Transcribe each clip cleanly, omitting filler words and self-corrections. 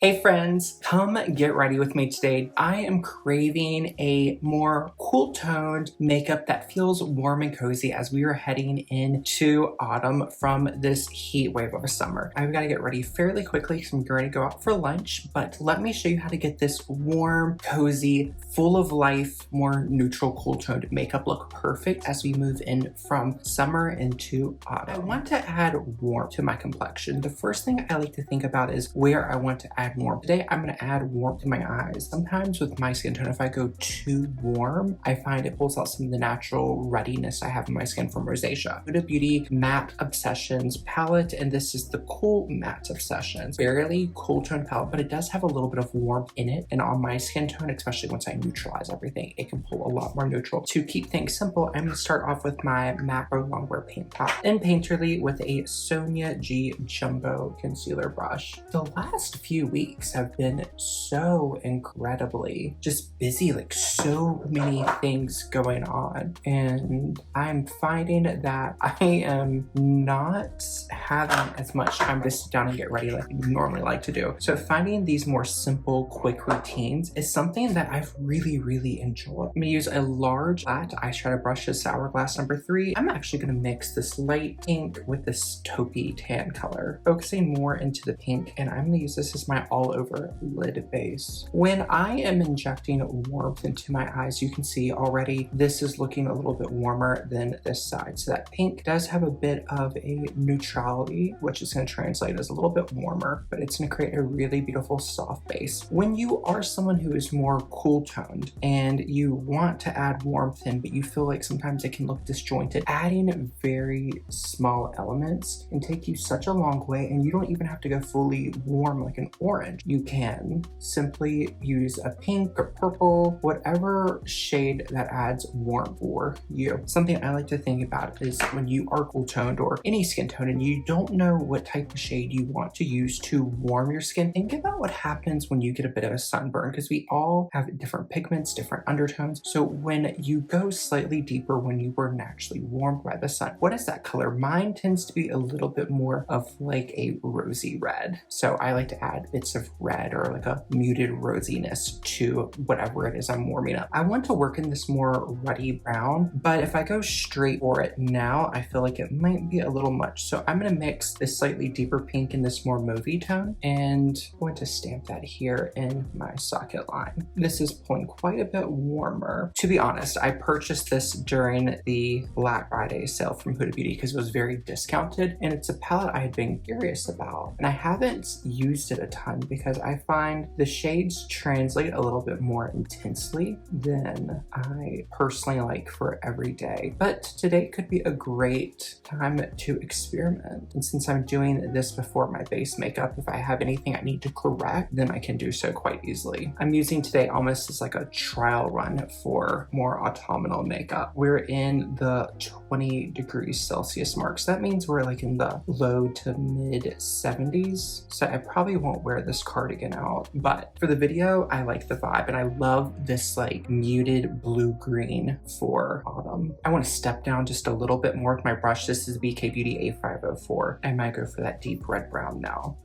Hey friends, come get ready with me today. I am craving a more cool toned makeup that feels warm and cozy as we are heading into autumn from this heat wave of a summer. I've got to get ready fairly quickly because I'm going to go out for lunch, but let me show you how to get this warm, cozy, full of life, more neutral, cool toned makeup look perfect as we move in from summer into autumn. I want to add warmth to my complexion. The first thing I like to think about is where I want to add warmth. Today, I'm going to add warmth to my eyes. Sometimes with my skin tone, if I go too warm, I find it pulls out some of the natural ruddiness I have in my skin from rosacea. Huda Beauty Matte Obsessions palette, and this is the Cool Matte Obsessions. Fairly cool tone palette, but it does have a little bit of warmth in it, and on my skin tone, especially once I neutralize everything, it can pull a lot more neutral. To keep things simple, I'm going to start off with my macro longwear paint pot in Painterly with a Sonia G Jumbo concealer brush. The last few weeks have been so incredibly just busy, like so many things going on, and I'm finding that I am not having as much time to sit down and get ready like I normally like to do. So finding these more simple, quick routines is something that I've really enjoyed. I'm gonna use a large flat eyeshadow brush, this Hourglass number 3. I'm actually gonna mix this light pink with this taupey tan color, focusing more into the pink, and I'm gonna use this as my all over lid base. When I am injecting warmth into my eyes, you can see already this is looking a little bit warmer than this side. So that pink does have a bit of a neutrality, which is going to translate as a little bit warmer, but it's going to create a really beautiful soft base. When you are someone who is more cool toned and you want to add warmth in, but you feel like sometimes it can look disjointed, adding very small elements can take you such a long way, and you don't even have to go fully warm like an orange. You can simply use a pink or purple, whatever shade that adds warmth for you. Something I like to think about is when you are cool toned or any skin tone and you don't know what type of shade you want to use to warm your skin, think about what happens when you get a bit of a sunburn, because we all have different pigments, different undertones. So when you go slightly deeper when you were naturally warmed by the sun, what is that color? Mine tends to be a little bit more of like a rosy red. So I like to add bits of red or like a muted rosiness to whatever it is I'm warming up. I want to work in this more ruddy brown, but if I go straight for it now, I feel like it might be a little much. So I'm going to mix this slightly deeper pink in this more mauvey tone, and I'm going to stamp that here in my socket line. This is pulling quite a bit warmer. To be honest, I purchased this during the Black Friday sale from Huda Beauty because it was very discounted, and it's a palette I had been curious about, and I haven't used it a ton because I find the shades translate a little bit more intensely than I personally like for every day. But today could be a great time to experiment. And since I'm doing this before my base makeup, if I have anything I need to correct, then I can do so quite easily. I'm using today almost as like a trial run for more autumnal makeup. We're in the 20 degrees Celsius mark. So that means we're like in the low to mid 70s. So I probably won't wear this cardigan out, but for the video, I like the vibe, and I love this like muted blue-green for autumn. I want to step down just a little bit more with my brush. This is BK Beauty A504. I might go for that deep red brown now.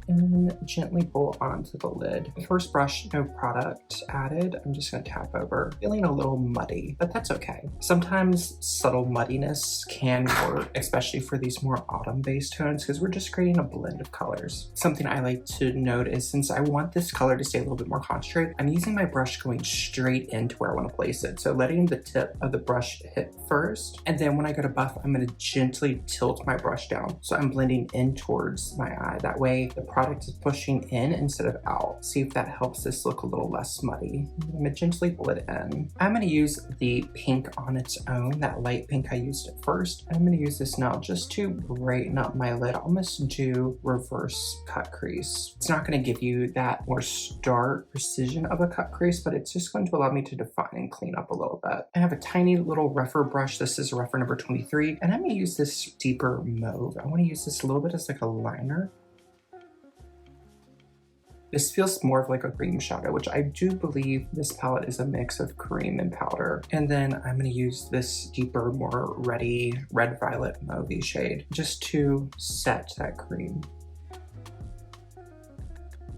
And then gently pull onto the lid. First brush, no product added. I'm just gonna tap over. Feeling a little muddy, but that's okay. Sometimes subtle muddiness can work, especially for these more autumn-based tones, because we're just creating a blend of colors. Something I like to note is since I want this color to stay a little bit more concentrated, I'm using my brush going straight into where I want to place it. So letting the tip of the brush hit first, and then when I go to buff, I'm gonna gently tilt my brush down. So I'm blending in towards my eye. That way, the product is pushing in instead of out. See if that helps this look a little less muddy. I'm gonna gently pull it in. I'm gonna use the pink on its own, that light pink I used at first. I'm gonna use this now just to brighten up my lid. I'll almost do reverse cut crease. It's not gonna give you that more stark precision of a cut crease, but it's just going to allow me to define and clean up a little bit. I have a tiny little rougher brush. This is a rougher number 23, and I'm gonna use this deeper mauve. I wanna use this a little bit as like a liner. This feels more of like a cream shadow, which I do believe this palette is a mix of cream and powder. And then I'm gonna use this deeper, more reddy, red-violet mauve shade just to set that cream.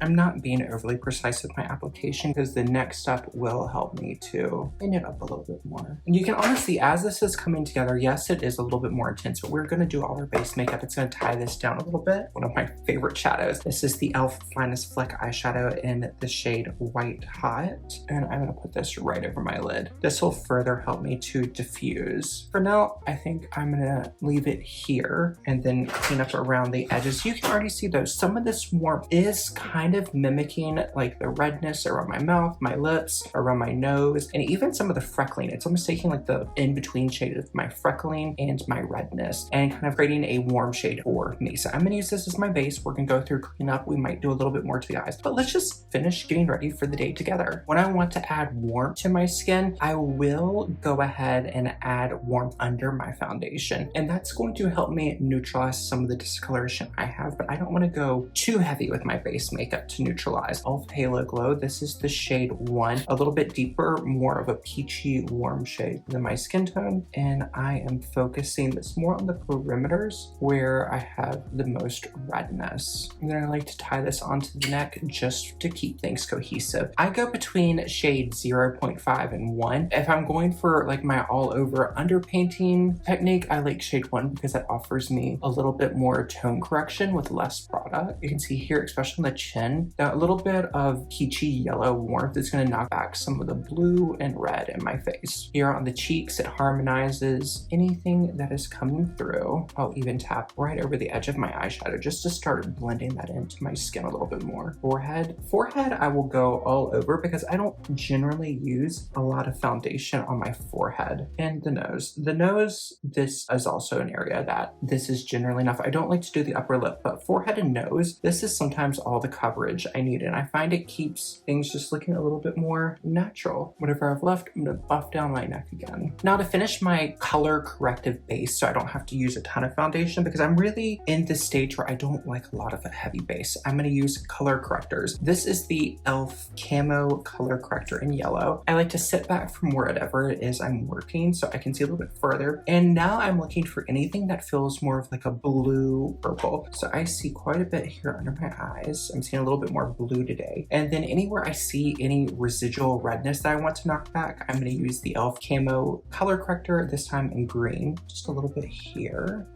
I'm not being overly precise with my application because the next step will help me to clean it up a little bit more. And you can honestly, as this is coming together, yes, it is a little bit more intense, but we're gonna do all our base makeup. It's gonna tie this down a little bit. One of my favorite shadows. This is the e.l.f. Finest Fleck eyeshadow in the shade White Hot. And I'm gonna put this right over my lid. This will further help me to diffuse. For now, I think I'm gonna leave it here and then clean up around the edges. You can already see those. Some of this warmth is kind of mimicking like the redness around my mouth, my lips, around my nose, and even some of the freckling. It's almost taking like the in-between shade of my freckling and my redness and kind of creating a warm shade for me. So I'm gonna use this as my base. We're gonna go through, clean up. We might do a little bit more to the eyes, but let's just finish getting ready for the day together. When I want to add warmth to my skin, I will go ahead and add warmth under my foundation. And that's going to help me neutralize some of the discoloration I have, but I don't want to go too heavy with my base makeup to neutralize. e.l.f. Halo Glow, this is the shade 1, a little bit deeper, more of a peachy warm shade than my skin tone. And I am focusing this more on the perimeters where I have the most redness. And then I like to tie this onto the neck just to keep things cohesive. I go between shade 0.5 and 1. If I'm going for like my all over underpainting technique, I like shade 1 because that offers me a little bit more tone correction with less product. You can see here, especially on the chin, that little bit of peachy yellow warmth is going to knock back some of the blue and red in my face. Here on the cheeks, it harmonizes anything that is coming through. I'll even tap right over the edge of my eyeshadow just to start blending that into my skin a little bit more. Forehead, I will go all over because I don't generally use a lot of foundation on my forehead. And the nose, this is also an area that this is generally enough. I don't like to do the upper lip, but forehead and nose, this is sometimes all the coverage I need. And I find it keeps things just looking a little bit more natural. Whatever I've left, I'm gonna buff down my neck again. Now to finish my color corrective base, so I don't have to use a ton of foundation because I'm really in this stage where I don't like a lot of a heavy base. I'm gonna use color correctors. This is the e.l.f. Camo Color Corrector in yellow. I like to sit back from wherever it is I'm working so I can see a little bit further. And now I'm looking for anything that feels more of like a blue purple. So I see quite a bit here under my eyes. I'm seeing a little bit more blue today. And then anywhere I see any residual redness that I want to knock back, I'm gonna use the e.l.f. Camo Color Corrector, this time in green. Just a little bit here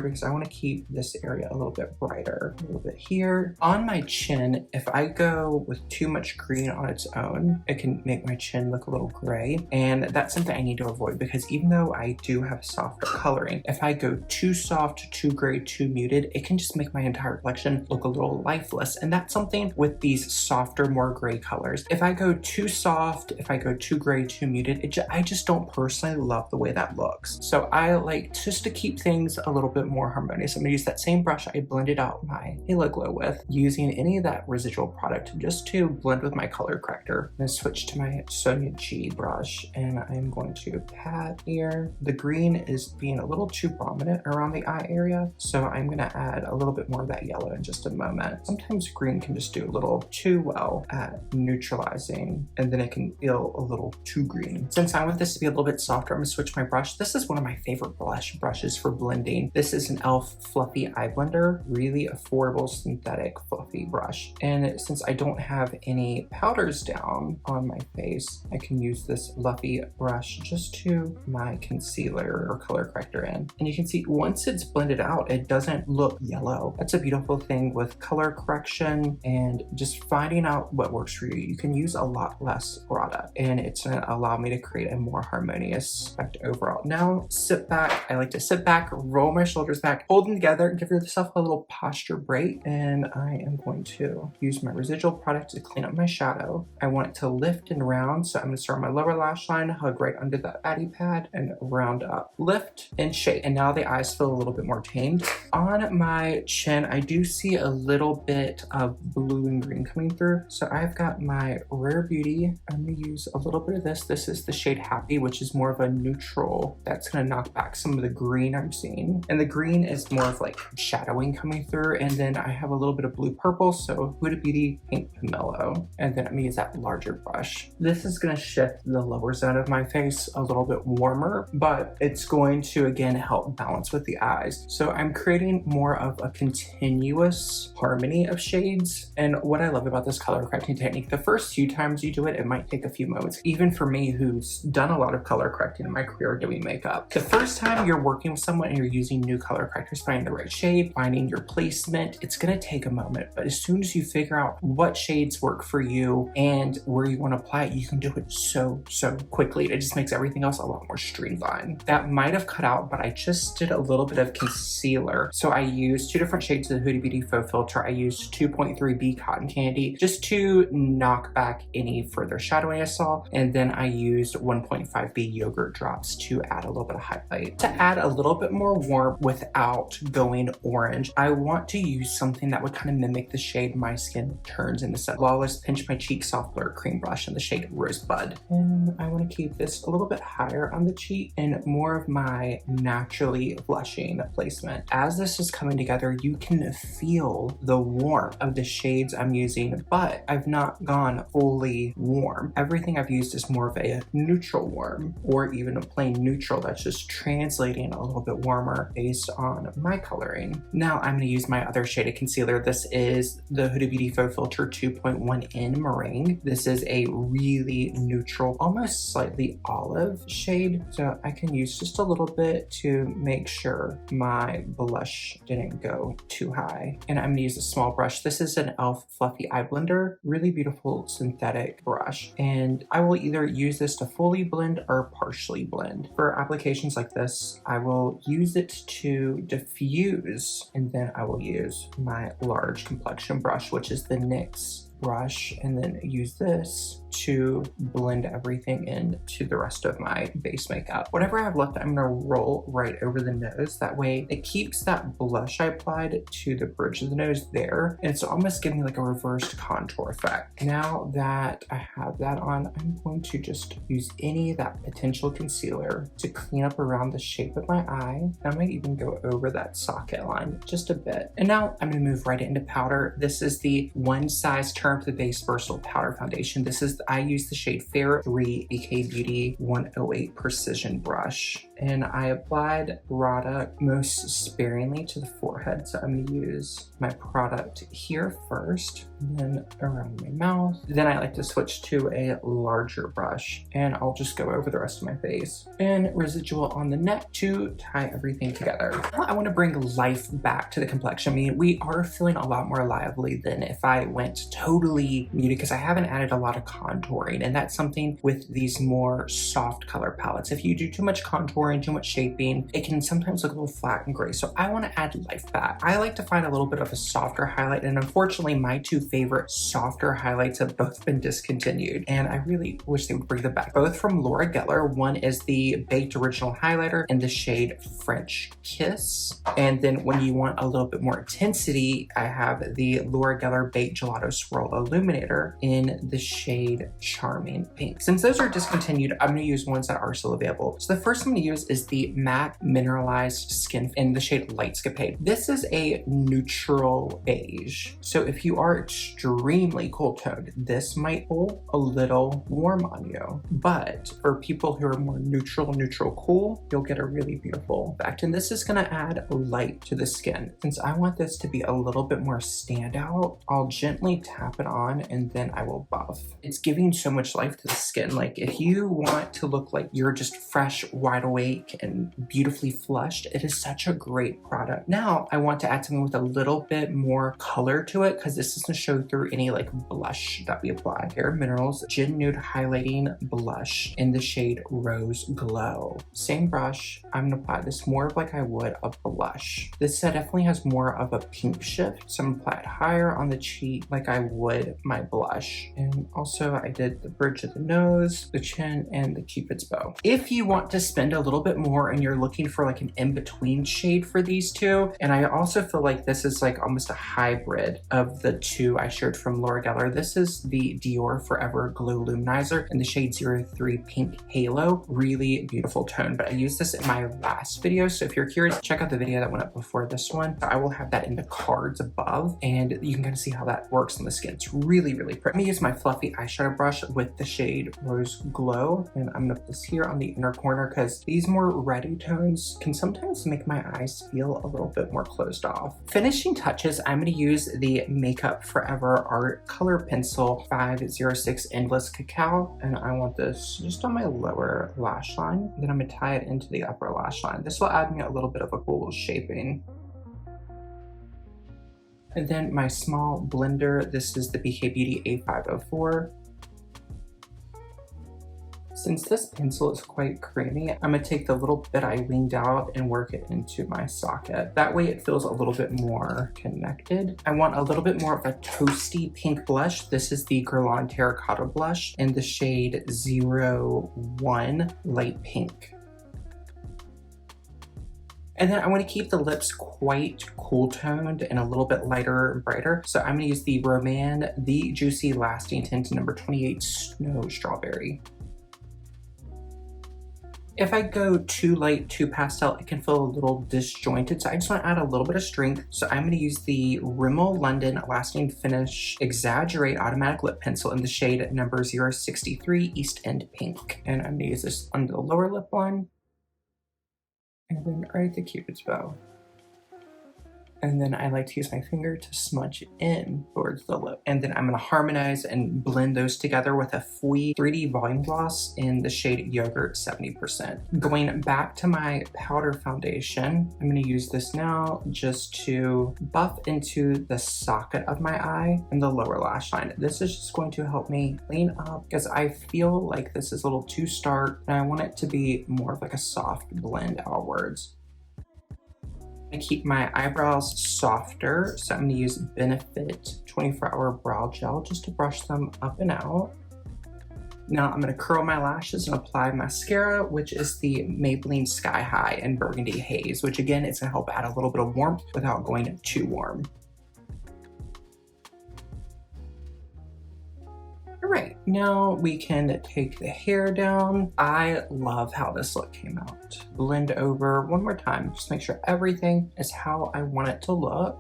because I wanna keep this area a little bit brighter. A little bit here. On my chin, if I go with too much green on its own, it can make my chin look a little gray. And that's something I need to avoid because even though I do have softer coloring, if I go too soft, too gray, too muted, it can just make my entire collection look a little lifeless. And that's something with these softer, more gray colors. If I go too soft, if I go too gray, too muted, I just don't personally love the way that looks. So I like just to keep things a little bit more harmonious. I'm gonna use that same brush I blended out my Halo Glow with, using any of that residual product just to blend with my color corrector. I'm gonna switch to my Sonia G brush and I'm going to pat here. The green is being a little too prominent around the eye area, so I'm gonna add a little bit more of that yellow in just a moment. Sometimes green can just do a little too well at neutralizing and then it can feel a little too green. Since I want this to be a little bit softer, I'm gonna switch my brush. This is one of my favorite blush brushes for blending. This is an e.l.f. Fluffy Eye Blender, really affordable synthetic fluffy brush. And since I don't have any powders down on my face, I can use this fluffy brush just to my concealer or color corrector in. And you can see once it's blended out, it doesn't look yellow. That's a beautiful thing with color correction and just finding out what works for you. You can use a lot less product and it's gonna allow me to create a more harmonious effect overall. Now sit back. I like to sit back, roll my shoulders back, hold them together, give yourself a little posture break. And I am going to use my residual product to clean up my shadow. I want it to lift and round, so I'm gonna start my lower lash line, hug right under that patty pad and round up. Lift and shake. And now the eyes feel a little bit more tamed. On my chin, I do see a little bit of blue and green coming through. So I've got my Rare Beauty. I'm gonna use a little bit of this. This is the shade Happy, which is more of a neutral. That's gonna knock back some of the green I'm seeing. And the green is more of like shadowing coming through. And then I have a little bit of blue purple, so Huda Beauty Pink Pomelo. And then I'm gonna use that larger brush. This is gonna shift the lower zone of my face a little bit warmer, but it's going to again help balance with the eyes. So I'm creating more of a continuous continuous harmony of shades. And what I love about this color correcting technique, the first few times you do it, it might take a few moments. Even for me, who's done a lot of color correcting in my career doing makeup, the first time you're working with someone and you're using new color correctors, finding the right shade, finding your placement, it's gonna take a moment. But as soon as you figure out what shades work for you and where you want to apply it, you can do it so quickly. It just makes everything else a lot more streamlined. That might have cut out, but I just did a little bit of concealer. So I used 2 different shades of the Huda Beauty Faux Filter. I used 2.3B Cotton Candy just to knock back any further shadowing I saw. And then I used 1.5B Yogurt Drops to add a little bit of highlight. To add a little bit more warmth without going orange, I want to use something that would kind of mimic the shade my skin turns into. Flawless Pinch My Cheek Soft Blur Cream Brush in the shade Rosebud. And I want to keep this a little bit higher on the cheek and more of my naturally blushing placement. As this is coming together, you can feel the warmth of the shades I'm using, but I've not gone fully warm. Everything I've used is more of a neutral warm, or even a plain neutral that's just translating a little bit warmer based on my coloring. Now I'm going to use my other shade of concealer. This is the Huda Beauty Faux Filter 2.1 in Meringue. This is a really neutral, almost slightly olive shade. So I can use just a little bit to make sure my blush didn't go too high. And I'm gonna use a small brush. This is an e.l.f. Fluffy Eye Blender, really beautiful synthetic brush. And I will either use this to fully blend or partially blend. For applications like this, I will use it to diffuse, and then I will use my large complexion brush, which is the NYX brush, and then use this to blend everything into the rest of my base makeup. Whatever I have left, I'm gonna roll right over the nose. That way it keeps that blush I applied to the bridge of the nose there. And it's almost giving me like a reversed contour effect. Now that I have that on, I'm going to just use any of that potential concealer to clean up around the shape of my eye. I might even go over that socket line just a bit. And now I'm gonna move right into powder. This is the One Size Term to the Base Versatile Powder Foundation. I use the shade Fair 3 BK Beauty 108 Precision Brush. And I applied product most sparingly to the forehead. So I'm gonna use my product here first, and then around my mouth. Then I like to switch to a larger brush, and I'll just go over the rest of my face. And residual on the neck to tie everything together. I wanna bring life back to the complexion. I mean, we are feeling a lot more lively than if I went totally muted, because I haven't added a lot of contouring, and that's something with these more soft color palettes. If you do too much contouring, too much shaping, it can sometimes look a little flat and gray. So I want to add life back. I like to find a little bit of a softer highlight, and unfortunately my 2 favorite softer highlights have both been discontinued, and I really wish they would bring them back. Both from Laura Geller. One is the Baked Original Highlighter in the shade French Kiss, and then when you want a little bit more intensity, I have the Laura Geller Baked Gelato Swirl Illuminator in the shade Charming Pink. Since those are discontinued, I'm going to use ones that are still available. So the first I'm going to use is the MAC Mineralized Skin in the shade Lightscapade. This is a neutral beige. So if you are extremely cool toned, this might pull a little warm on you. But for people who are more neutral cool, you'll get a really beautiful effect. And this is going to add light to the skin. Since I want this to be a little bit more standout, I'll gently tap it on, and then I will buff. It's giving so much life to the skin. Like if you want to look like you're just fresh, wide awake, and beautifully flushed, it is such a great product. Now I want to add something with a little bit more color to it, because this doesn't show through any like blush that we apply. Bare Minerals Gin Nude Highlighting Blush in the shade Rose Glow. Same brush, I'm gonna apply this more of like I would a blush. This set definitely has more of a pink shift, so I'm gonna apply it higher on the cheek like I would my blush. And also I did the bridge of the nose, the chin, and the Cupid's bow. If you want to spend a little bit more and you're looking for like an in-between shade for these two, and I also feel like this is like almost a hybrid of the 2 I shared from Laura Geller. This is the Dior Forever Glow Luminizer in the shade 03 Pink Halo. Really beautiful tone, but I used this in my last video, so if you're curious, check out the video that went up before this one. I will have that in the cards above, and you can kind of see how that works on the skin. It's really pretty. I'm gonna use my fluffy eyeshadow eyeshadow brush with the shade Rose Glow, and I'm gonna put this here on the inner corner because these more reddy tones can sometimes make my eyes feel a little bit more closed off. Finishing touches, I'm gonna use the Makeup Forever Art Color Pencil 506 Endless Cacao, and I want this just on my lower lash line. Then I'm gonna tie it into the upper lash line. This will add me a little bit of a cool shaping. And then my small blender, this is the BK Beauty A504. Since this pencil is quite creamy, I'm gonna take the little bit I leaned out and work it into my socket. That way it feels a little bit more connected. I want a little bit more of a toasty pink blush. This is the Guerlain Terracotta blush in the shade 01 Light Pink. And then I want to keep the lips quite cool toned and a little bit lighter and brighter. So I'm going to use the Roman The Juicy Lasting Tint number 28 Snow Strawberry. If I go too light, too pastel, it can feel a little disjointed. So I just want to add a little bit of strength. So I'm going to use the Rimmel London Lasting Finish Exaggerate Automatic Lip Pencil in the shade number 063 East End Pink. And I'm going to use this on the lower lip line. And then right at the Cupid's bow. And then I like to use my finger to smudge in towards the lip. And then I'm gonna harmonize and blend those together with a Fui 3D Volume Gloss in the shade Yogurt 70%. Going back to my powder foundation, I'm gonna use this now just to buff into the socket of my eye and the lower lash line. This is just going to help me clean up because I feel like this is a little too stark and I want it to be more of like a soft blend outwards. I keep my eyebrows softer, so I'm gonna use Benefit 24-Hour Brow Gel just to brush them up and out. Now I'm gonna curl my lashes and apply mascara, which is the Maybelline Sky High and Burgundy Haze, which again, is gonna help add a little bit of warmth without going too warm. Alright, now we can take the hair down. I love how this look came out. Blend over one more time, just make sure everything is how I want it to look.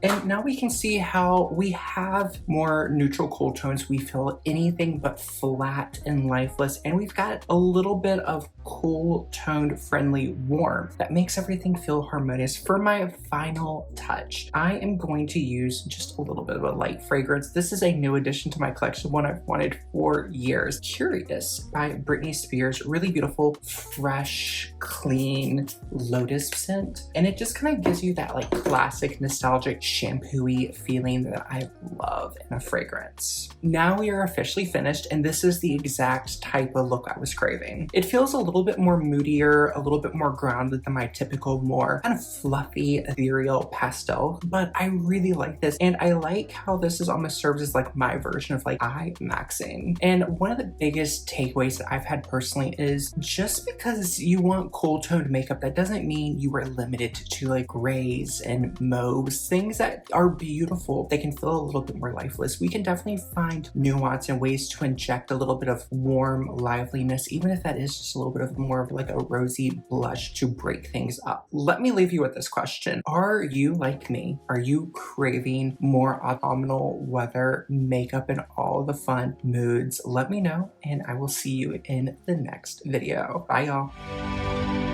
And now we can see how we have more neutral cool tones. We feel anything but flat and lifeless. And we've got a little bit of cool toned friendly warmth that makes everything feel harmonious. For my final touch, I am going to use just a little bit of a light fragrance. This is a new addition to my collection, one I've wanted for years. Curious by Britney Spears. Really beautiful, fresh, clean lotus scent. And it just kind of gives you that like classic nostalgic shampoo-y feeling that I love in a fragrance. Now we are officially finished, and this is the exact type of look I was craving. It feels a little bit more moodier, a little bit more grounded than my typical more kind of fluffy, ethereal pastel, but I really like this, and I like how this is almost serves as like my version of like eye maxing. And one of the biggest takeaways that I've had personally is just because you want cool toned makeup, that doesn't mean you are limited to like grays and mauves, things that are beautiful. They can feel a little bit more lifeless. We can definitely find nuance and ways to inject a little bit of warm liveliness, even if that is just a little bit of more of like a rosy blush to break things up. Let me leave you with this question. Are you like me? Are you craving more autumnal weather makeup and all the fun moods? Let me know, and I will see you in the next video. Bye, y'all.